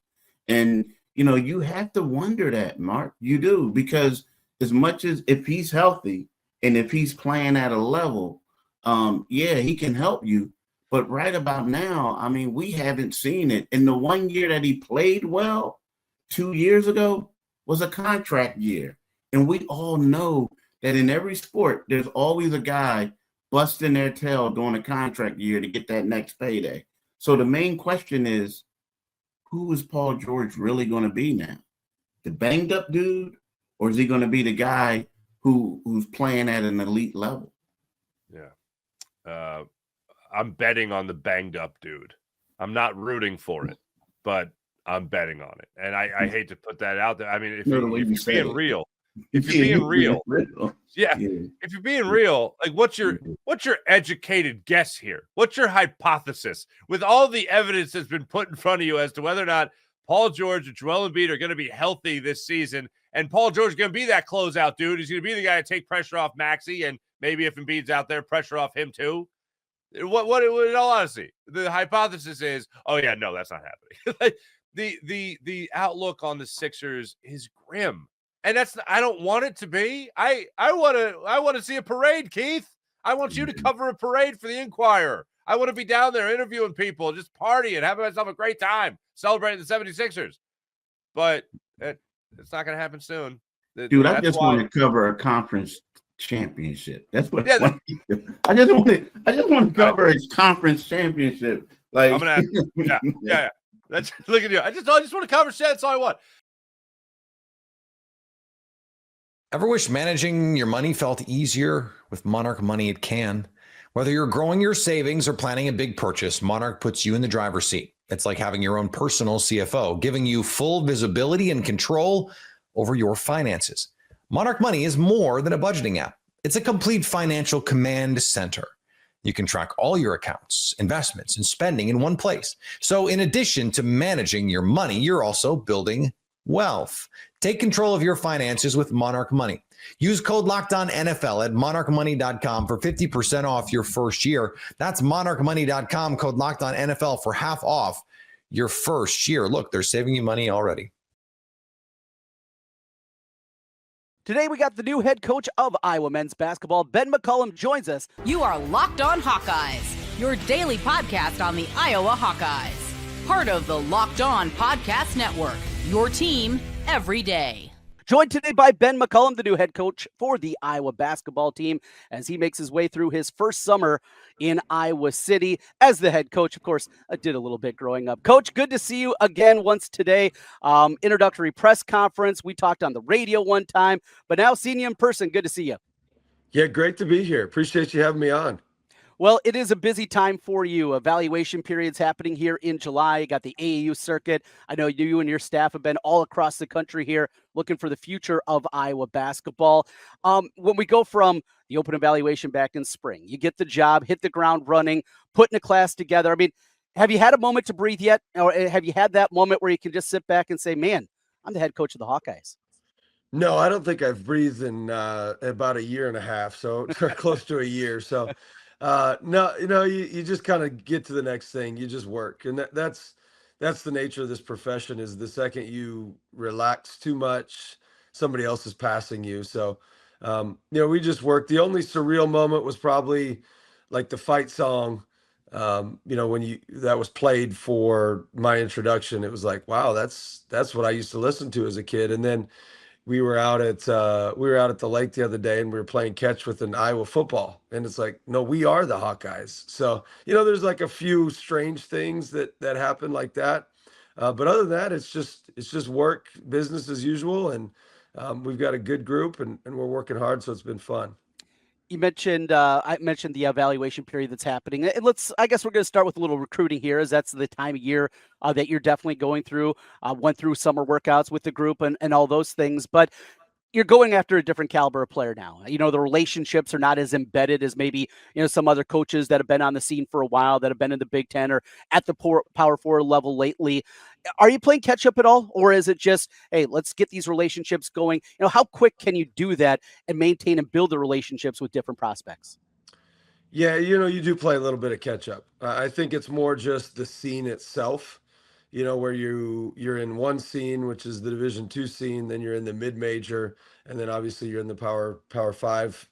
And, you have to wonder that, Mark. You do, because as much as if he's healthy and if he's playing at a level, he can help you. But right about now, we haven't seen it. And the 1 year that he played well, 2 years ago, was a contract year. And we all know that in every sport, there's always a guy busting their tail during a contract year to get that next payday. So the main question is, who is Paul George really going to be now? The banged up dude, or is he going to be the guy who's playing at an elite level? Yeah. I'm betting on the banged up dude. I'm not rooting for it, but I'm betting on it. And I hate to put that out there. If you're being real, if you're being real, like what's your educated guess here? What's your hypothesis with all the evidence that's been put in front of you as to whether or not Paul George and Joel Embiid are going to be healthy this season? And Paul George is going to be that closeout dude. He's going to be the guy to take pressure off Maxey, and maybe if Embiid's out there, pressure off him too. What in all honesty, the hypothesis is, oh yeah, no, that's not happening. the outlook on the Sixers is grim. And I don't want it to be. I want to see a parade, Keith. I want you to cover a parade for the Inquirer. I want to be down there interviewing people, just partying, having myself a great time, celebrating the 76ers. But it's not going to happen soon. Dude, I just want to cover a conference championship. That's what I just want to cover a conference championship. Like, I'm gonna yeah. That's look at you. I just want to cover shit. That's all I want. Ever wish managing your money felt easier? With Monarch Money, it can. Whether you're growing your savings or planning a big purchase, Monarch puts you in the driver's seat. It's like having your own personal CFO, giving you full visibility and control over your finances. Monarch Money is more than a budgeting app. It's a complete financial command center. You can track all your accounts, investments, and spending in one place. So in addition to managing your money, you're also building wealth. Take control of your finances with Monarch Money. Use code LOCKEDONNFL at monarchmoney.com for 50% off your first year. That's monarchmoney.com, code LOCKEDONNFL for half off your first year. Look, they're saving you money already. Today, we got the new head coach of Iowa men's basketball. Ben McCollum joins us. You are Locked On Hawkeyes, your daily podcast on the Iowa Hawkeyes. Part of the Locked On Podcast Network, your team every day. Joined today by Ben McCollum, the new head coach for the Iowa basketball team, as he makes his way through his first summer in Iowa City as the head coach. Of course, I did a little bit growing up. Coach, good to see you again once today. Introductory press conference. We talked on the radio one time, but now seeing you in person, good to see you. Yeah, great to be here. Appreciate you having me on. Well, it is a busy time for you. Evaluation period's happening here in July. You got the AAU circuit. I know you and your staff have been all across the country here looking for the future of Iowa basketball. When we go from the open evaluation back in spring. You get the job, hit the ground running, putting a class together. I mean, have you had a moment to breathe yet? Or have you had that moment where you can just sit back and say, man, I'm the head coach of the Hawkeyes? No, I don't think I've breathed in about a year and a half, so close to a year. So, no, you just kind of get to the next thing. You just work, and that's the nature of this profession. Is the second you relax too much, somebody else is passing you. So, we just work. The only surreal moment was probably like the fight song. When that was played for my introduction, it was like, wow, that's what I used to listen to as a kid, and then. We were out at the lake the other day, and we were playing catch with an Iowa football, and it's like, no, we are the Hawkeyes. So there's like a few strange things that happen like that, but other than that, it's just work, business as usual, and we've got a good group, and we're working hard, so it's been fun. You mentioned, I mentioned the evaluation period that's happening. And I guess we're going to start with a little recruiting here, as that's the time of year that you're definitely going through, went through summer workouts with the group and all those things. But you're going after a different caliber of player now. The relationships are not as embedded as maybe, some other coaches that have been on the scene for a while, that have been in the Big Ten or at the Power 4 level lately. Are you playing catch up at all? Or is it just, hey, let's get these relationships going? How quick can you do that and maintain and build the relationships with different prospects? Yeah, you do play a little bit of catch up. I think it's more just the scene itself. Where you're in one scene, which is the Division II scene, then you're in the mid-major, and then obviously you're in the Power 5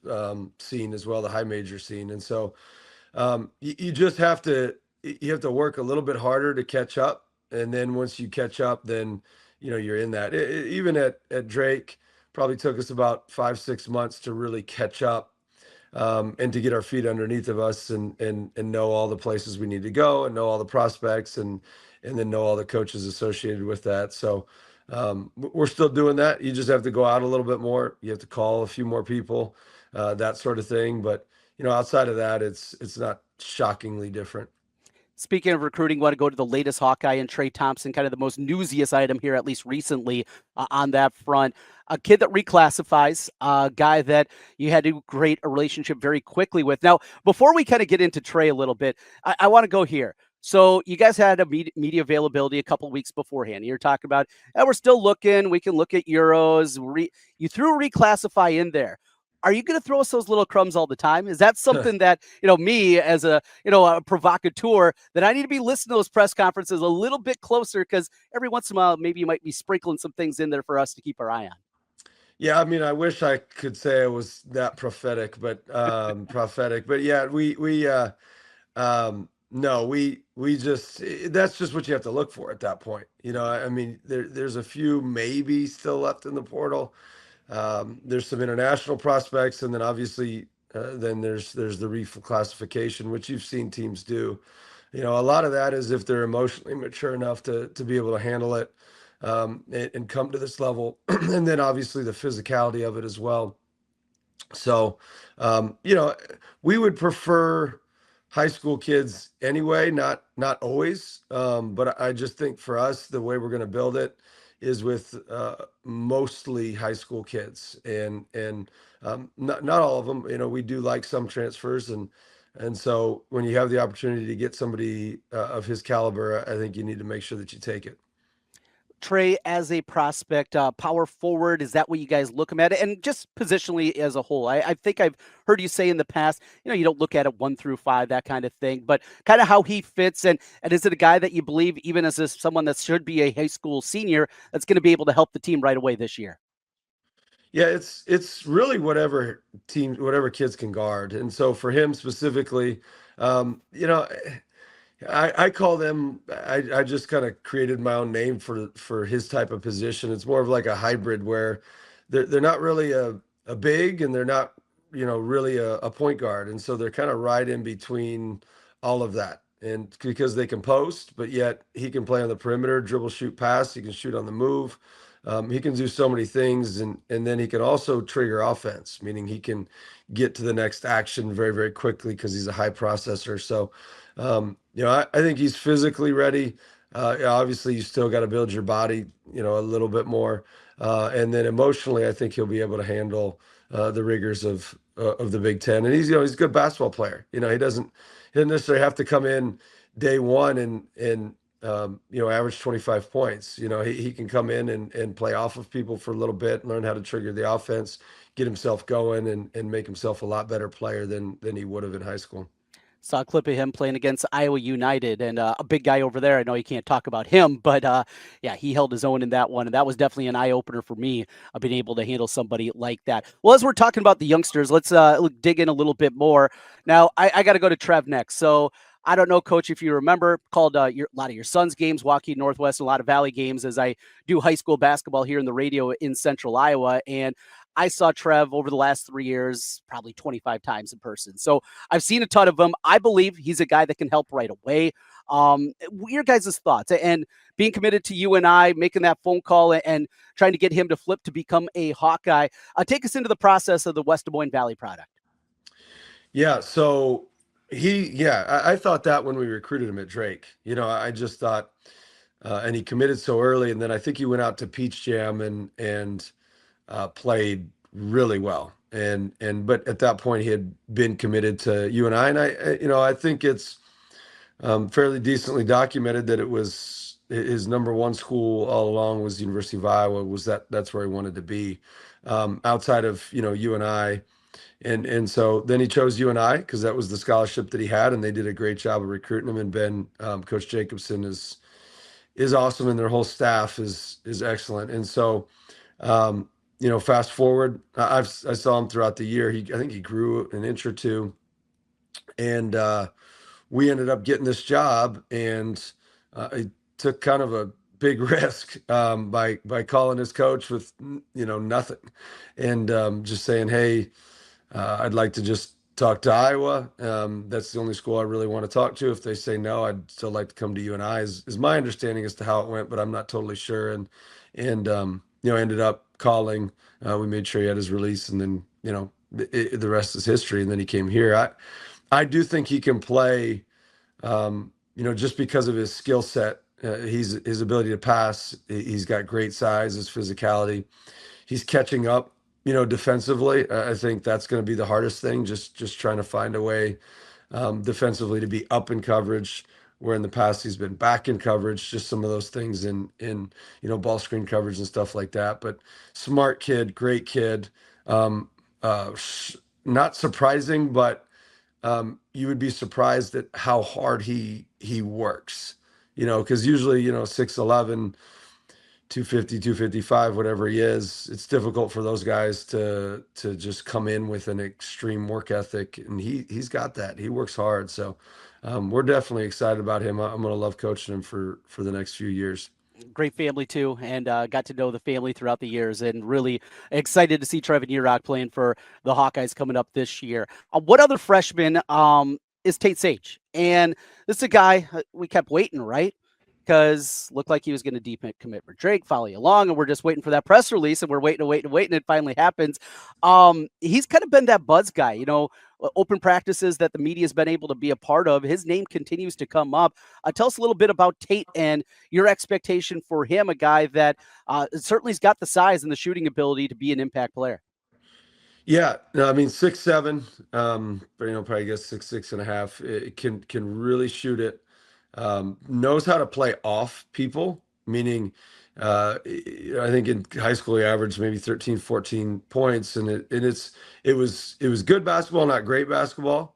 scene as well, the high major scene. And so you just have to work a little bit harder to catch up. And then once you catch up, then you're in that. Even at Drake, probably took us about 5-6 months to really catch up. And to get our feet underneath of us and know all the places we need to go and know all the prospects and then know all the coaches associated with that. So we're still doing that. You just have to go out a little bit more. You have to call a few more people, that sort of thing. But, outside of that, it's not shockingly different. Speaking of recruiting, want to go to the latest Hawkeye and Trey Thompson, kind of the most newsiest item here, at least recently, on that front. A kid that reclassifies, a guy that you had to create a relationship very quickly with. Now, before we kind of get into Trey a little bit, I want to go here. So you guys had a media availability a couple of weeks beforehand. You're talking about, we're still looking. We can look at Euros. You threw reclassify in there. Are you going to throw us those little crumbs all the time? Is that something that, me as a provocateur, that I need to be listening to those press conferences a little bit closer, because every once in a while, maybe you might be sprinkling some things in there for us to keep our eye on. Yeah. I mean, I wish I could say it was that prophetic, but yeah, no, we just, that's just what you have to look for at that point. I mean, there's a few maybe still left in the portal. There's some international prospects, and then obviously then there's the reclassification, which you've seen teams do. A lot of that is if they're emotionally mature enough to be able to handle it and come to this level, and then obviously the physicality of it as well. So, we would prefer high school kids anyway, not always, but I just think for us, the way we're going to build it is with mostly high school kids, and not all of them. We do like some transfers, and so when you have the opportunity to get somebody of his caliber, I think you need to make sure that you take it. Trey, as a prospect, power forward, is that what you guys look him at? And just positionally as a whole, I think I've heard you say in the past, you don't look at it 1 through 5, that kind of thing, but kind of how he fits. And is it a guy that you believe, even as someone that should be a high school senior, that's going to be able to help the team right away this year? Yeah, it's really whatever kids can guard. And so for him specifically, I call them, I just kind of created my own name for his type of position. It's more of like a hybrid where they're not really a big, and they're not, really a point guard. And so they're kind of right in between all of that. And because they can post, but yet he can play on the perimeter, dribble, shoot, pass. He can shoot on the move. He can do so many things. And then he can also trigger offense, meaning he can get to the next action very, very quickly because he's a high processor. So, I think he's physically ready. Obviously, you still got to build your body, a little bit more. And then emotionally, I think he'll be able to handle the rigors of of the Big Ten, and he's a good basketball player. He doesn't necessarily have to come in day one and average 25 points. He can come in and play off of people for a little bit, learn how to trigger the offense, get himself going, and make himself a lot better player than he would have in high school. Saw a clip of him playing against Iowa United, and a big guy over there. I know you can't talk about him, but yeah, he held his own in that one, and that was definitely an eye-opener for me of being able to handle somebody like that. Well, as we're talking about the youngsters, let's dig in a little bit more. Now, I got to go to Trev next. So I don't know, Coach, if you remember, called a lot of your son's games, Waukee Northwest, and a lot of Valley games as I do high school basketball here in the radio in Central Iowa, and I saw Trev over the last 3 years, probably 25 times in person. So I've seen a ton of him. I believe he's a guy that can help right away. Your guys' thoughts and being committed to UNI, making that phone call and trying to get him to flip to become a Hawkeye. Take us into the process of the West Des Moines Valley product. Yeah. So I thought that when we recruited him at Drake, I just thought, and he committed so early. And then I think he went out to Peach Jam and played really well. But at that point he had been committed to UNI. And I think it's fairly decently documented that it was his number one school all along was the University of Iowa. That's where he wanted to be, outside of, UNI. And so then he chose UNI because that was the scholarship that he had, and they did a great job of recruiting him. And Ben, Coach Jacobson is awesome, and their whole staff is excellent. And so, fast forward, I saw him throughout the year. I think he grew an inch or two, and we ended up getting this job, and I took kind of a big risk by calling his coach with nothing, and just saying, hey, I'd like to just talk to Iowa. That's the only school I really want to talk to. If they say no, I'd still like to come to UNI. Is my understanding as to how it went, but I'm not totally sure. And ended up calling. We made sure he had his release, and then the rest is history. And then he came here. I do think he can play. Just because of his skill set, his ability to pass. He's got great size, his physicality. He's catching up. Defensively, I think that's going to be the hardest thing. Just trying to find a way defensively to be up in coverage, where in the past he's been back in coverage. Just some of those things in ball screen coverage and stuff like that. But smart kid, great kid. Not surprising, but you would be surprised at how hard he works. Because usually 6'11". 250, 255, whatever he is, it's difficult for those guys to just come in with an extreme work ethic, and he's got that. He works hard, so we're definitely excited about him. I'm going to love coaching him for the next few years. Great family too, and got to know the family throughout the years, and really excited to see Trevin Yerock playing for the Hawkeyes coming up this year. What other freshman is Tate Sage? And this is a guy we kept waiting, right? Because looked like he was going to deep commit for Drake, follow you along, and we're just waiting for that press release, and we're waiting, and it finally happens. He's kind of been that buzz guy, open practices that the media has been able to be a part of. His name continues to come up. Tell us a little bit about Tate and your expectation for him, a guy that certainly has got the size and the shooting ability to be an impact player. Yeah, no, I mean 6'7", probably guess 6'6.5". It can really shoot it. Knows how to play off people, meaning I think in high school he averaged maybe 13, 14 points, and it was good basketball, not great basketball.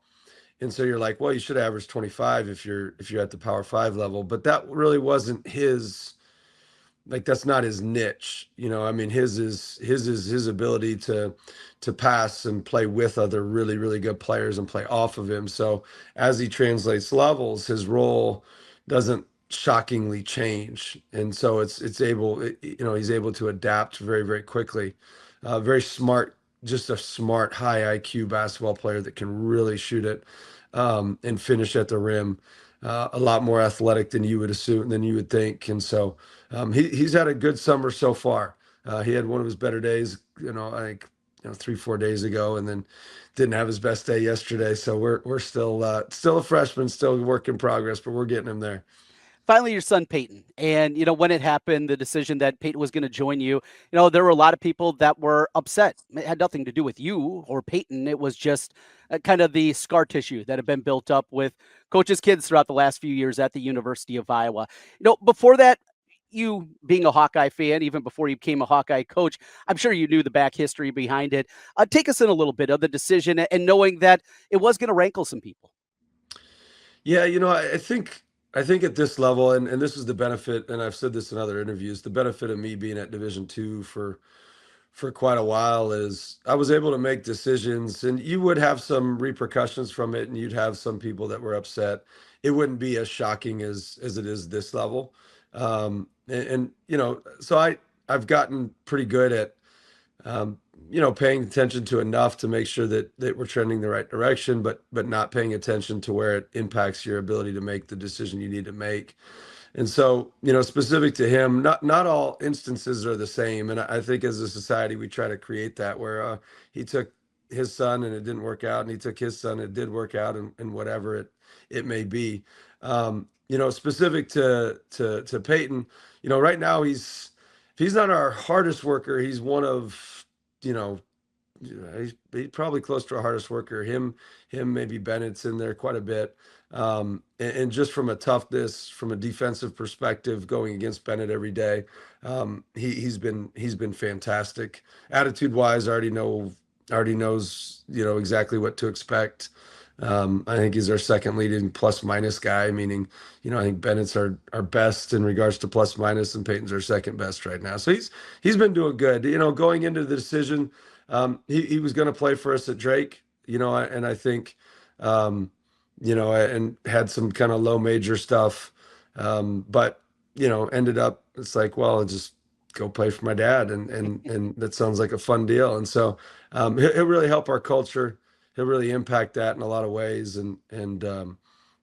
And so you're like, well, you should average 25 if you're at the Power 5 level, but that really wasn't his. Like, that's not his niche, I mean, his is his ability to pass and play with other really, really good players and play off of him. So as he translates levels, his role doesn't shockingly change. And so he's able to adapt very, very quickly. Very smart, just a smart, high IQ basketball player that can really shoot it and finish at the rim. A lot more athletic than you would assume, than you would think. And so he's had a good summer so far. He had one of his better days, I think 3-4 days ago, and then didn't have his best day yesterday. So we're still a freshman, still a work in progress, but we're getting him there. finally your son Peyton. And, when it happened, the decision that Peyton was going to join you, there were a lot of people that were upset. It had nothing to do with you or Peyton. It was just kind of the scar tissue that had been built up with coaches' kids throughout the last few years at the University of Iowa. Before that, you being a Hawkeye fan, even before you became a Hawkeye coach, I'm sure you knew the back history behind it. Take us in a little bit of the decision and knowing that it was going to rankle some people. Yeah, I think at this level, and this is the benefit, and I've said this in other interviews, the benefit of me being at Division II for quite a while is I was able to make decisions, and you would have some repercussions from it, and you'd have some people that were upset. It wouldn't be as shocking as it is this level. So I've gotten pretty good at, paying attention to enough to make sure that we're trending the right direction, but not paying attention to where it impacts your ability to make the decision you need to make. And so, specific to him, not all instances are the same. And I think as a society, we try to create that where he took his son and it didn't work out, and he took his son, and it did work out, and whatever it may be. Specific to Peyton, right now if he's not our hardest worker, he's one of, he's probably close to our hardest worker. Him, maybe Bennett's in there quite a bit. And just from a toughness, from a defensive perspective, going against Bennett every day, he's been fantastic. Attitude wise, already knows, exactly what to expect. I think he's our second leading plus minus guy, meaning, I think Bennett's our best in regards to plus minus, and Peyton's our second best right now. So he's been doing good. Going into the decision, he was going to play for us at Drake, and I think, and had some kind of low major stuff, but ended up, it's like, well, I'll just go play for my dad, and that sounds like a fun deal. And so it really helped our culture. He'll really impact that in a lot of ways. And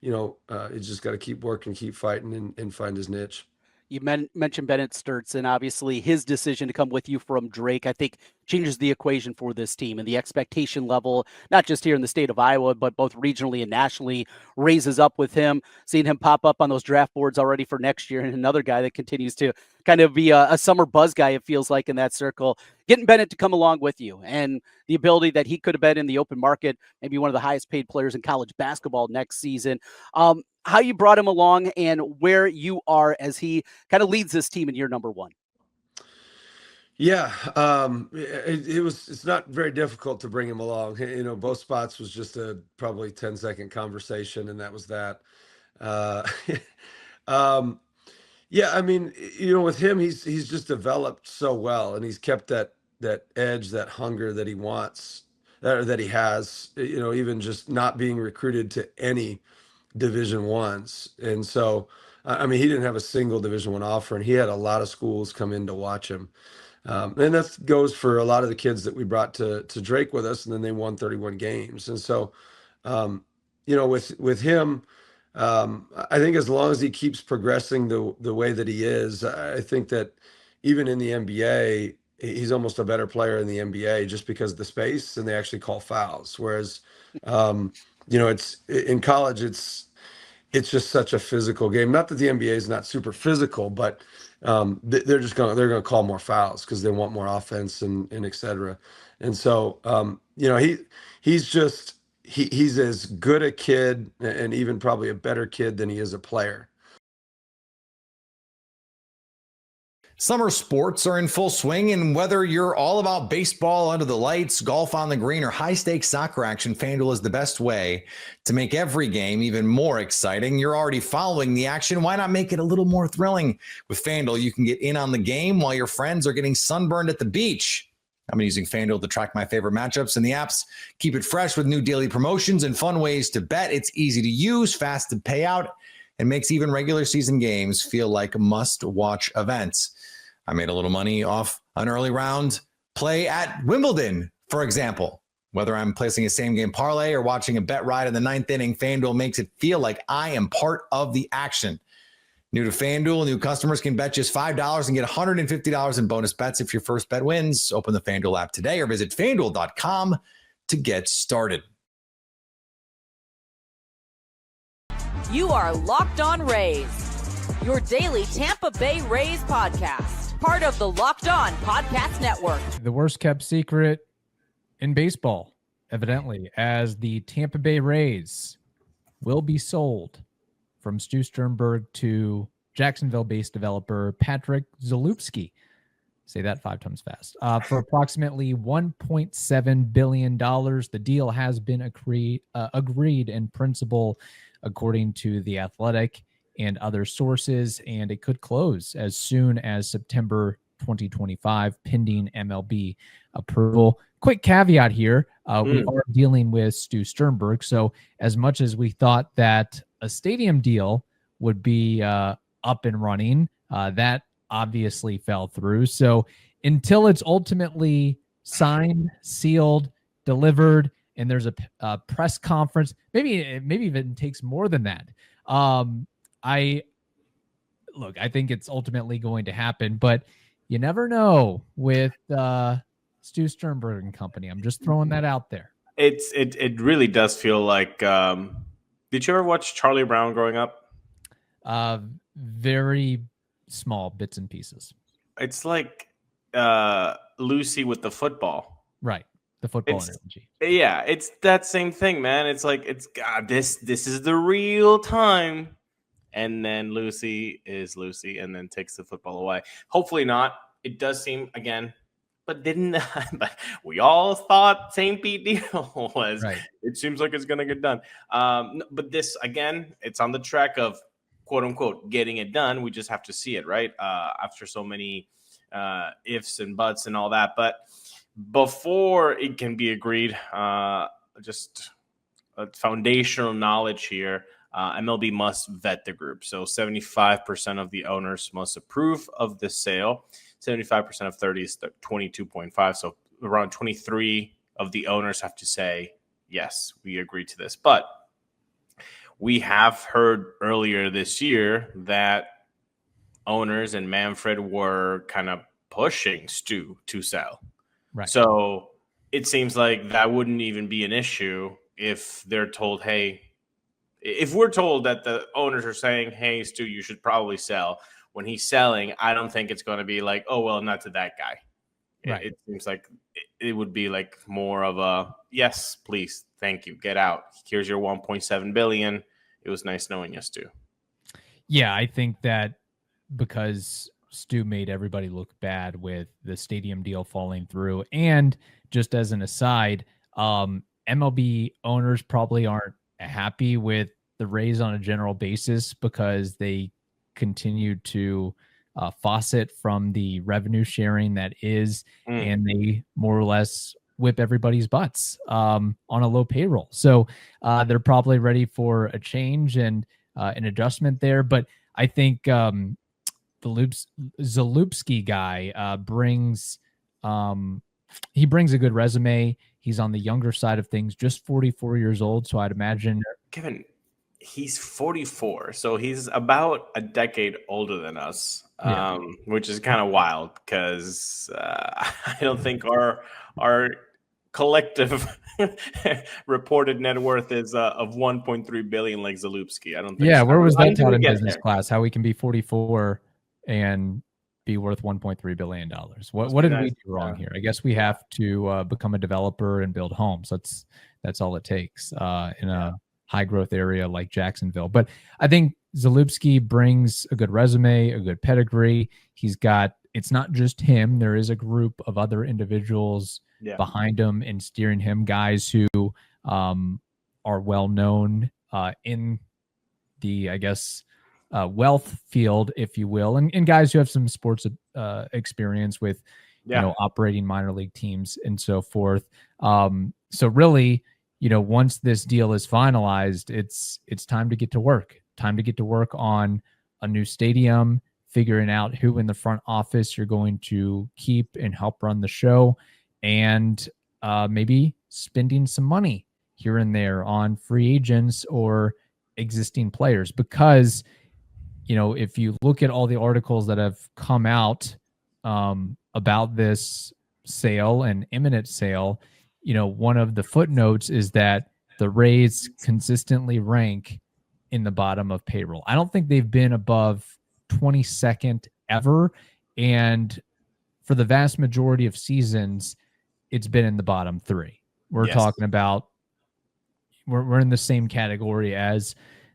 he's just got to keep working, keep fighting, and find his niche. You mentioned Bennett Sturtz, and obviously his decision to come with you from Drake, I think, changes the equation for this team, and the expectation level, not just here in the state of Iowa, but both regionally and nationally, raises up with him. Seeing him pop up on those draft boards already for next year, and another guy that continues to kind of be a summer buzz guy, it feels like, in that circle. Getting Bennett to come along with you, and the ability that he could have been in the open market, maybe one of the highest paid players in college basketball next season. How you brought him along and where you are as he kind of leads this team in year number one. Yeah, it's not very difficult to bring him along. Both spots was just a probably 10-second conversation, and that was that. Yeah, I mean, with him, he's just developed so well, and he's kept that edge, that hunger that he wants, that he has. Even just not being recruited to any Division I's, and so he didn't have a single Division I offer, and he had a lot of schools come in to watch him. And that goes for a lot of the kids that we brought to Drake with us, and then they won 31 games. And so, with him, I think as long as he keeps progressing the way that he is, I think that even in the NBA, he's almost a better player in the NBA just because of the space, and they actually call fouls. Whereas, it's in college, it's just such a physical game. Not that the NBA is not super physical, but they're going to call more fouls because they want more offense and et cetera. And so, he's as good a kid, and even probably a better kid than he is a player. Summer sports are in full swing, and whether you're all about baseball under the lights, golf on the green, or high-stakes soccer action, FanDuel is the best way to make every game even more exciting. You're already following the action. Why not make it a little more thrilling? With FanDuel, you can get in on the game while your friends are getting sunburned at the beach. I've been using FanDuel to track my favorite matchups, and the apps keep it fresh with new daily promotions and fun ways to bet. It's easy to use, fast to pay out, and makes even regular season games feel like must-watch events. I made a little money off an early round play at Wimbledon, for example. Whether I'm placing a same-game parlay or watching a bet ride in the 9th inning, FanDuel makes it feel like I am part of the action. New to FanDuel, new customers can bet just $5 and get $150 in bonus bets if your first bet wins. Open the FanDuel app today or visit FanDuel.com to get started. You are Locked On Rays, your daily Tampa Bay Rays podcast, part of the Locked On Podcast Network. The worst kept secret in baseball, evidently, as the Tampa Bay Rays will be sold from Stu Sternberg to Jacksonville-based developer Patrick Zalupski. Say that 5 times fast. For approximately $1.7 billion. The deal has been agreed in principle, according to The Athletic and other sources, and it could close as soon as September 2025, pending MLB approval. Quick caveat here. We are dealing with Stu Sternberg, so as much as we thought that a stadium deal would be up and running, that obviously fell through. So until it's ultimately signed, sealed, delivered, and there's a press conference, maybe even takes more than that. I think it's ultimately going to happen, but you never know with Stu Sternberg and company. I'm just throwing that out there. It really does feel like. Did you ever watch Charlie Brown growing up? Very small bits and pieces. It's like Lucy with the football. Right. The football analogy. Yeah, it's that same thing, man. It's like this is the real time. And then Lucy is Lucy and then takes the football away. Hopefully not. It does seem, again, but we all thought St. Pete deal was. Right. It seems like it's going to get done. But this, again, it's on the track of, quote unquote, getting it done. We just have to see it, right? After so many ifs and buts and all that. But before it can be agreed, just a foundational knowledge here. MLB must vet the group. So 75% of the owners must approve of the sale. 75% of 30 is 22.5. So around 23 of the owners have to say, yes, we agree to this. But we have heard earlier this year that owners and Manfred were kind of pushing Stu to sell. Right. So it seems like that wouldn't even be an issue if they're told, hey, if we're told that the owners are saying, hey, Stu, you should probably sell. When he's selling, I don't think it's going to be like, oh, well, not to that guy. Right. It seems like it would be like more of a, yes, please, thank you, get out. Here's your $1.7 billion. It was nice knowing you, Stu. Yeah, I think that because Stu made everybody look bad with the stadium deal falling through. And just as an aside, MLB owners probably aren't happy with the Rays on a general basis because they continue to faucet from the revenue sharing that is, and they more or less whip everybody's butts on a low payroll. So they're probably ready for a change and an adjustment there. But I think the Zalupski guy brings a good resume. He's on the younger side of things, just 44 years old. So I'd imagine. Kevin, he's 44. So he's about a decade older than us, which is kind of wild because I don't think our collective reported net worth is of 1.3 billion like Zalupski. I don't think. Yeah, so. Where was that taught in business class? How we can be 44 and be worth $1.3 billion. What did we do wrong here? I guess we have to become a developer and build homes. That's all it takes in a high growth area like Jacksonville. But I think Zalupski brings a good resume, a good pedigree. It's not just him. There is a group of other individuals behind him and steering him, guys who are well known in the, I guess, wealth field, if you will, and guys who have some sports experience with, operating minor league teams and so forth. So really, once this deal is finalized, it's time to get to work. Time to get to work on a new stadium, figuring out who in the front office you're going to keep and help run the show, and maybe spending some money here and there on free agents or existing players, because if you look at all the articles that have come out about this sale and imminent sale, one of the footnotes is that the Rays consistently rank in the bottom of payroll. I don't think they've been above 22nd ever. And for the vast majority of seasons, it's been in the bottom 3. We're talking about, we're in the same category as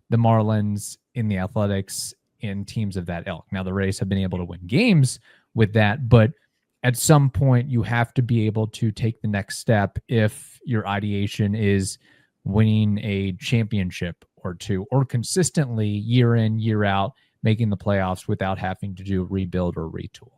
the Marlins, in the Athletics, in teams of that ilk. Now, the Rays have been able to win games with that, but at some point you have to be able to take the next step if your ideation is winning a championship or 2, or consistently year in, year out, making the playoffs without having to do a rebuild or retool.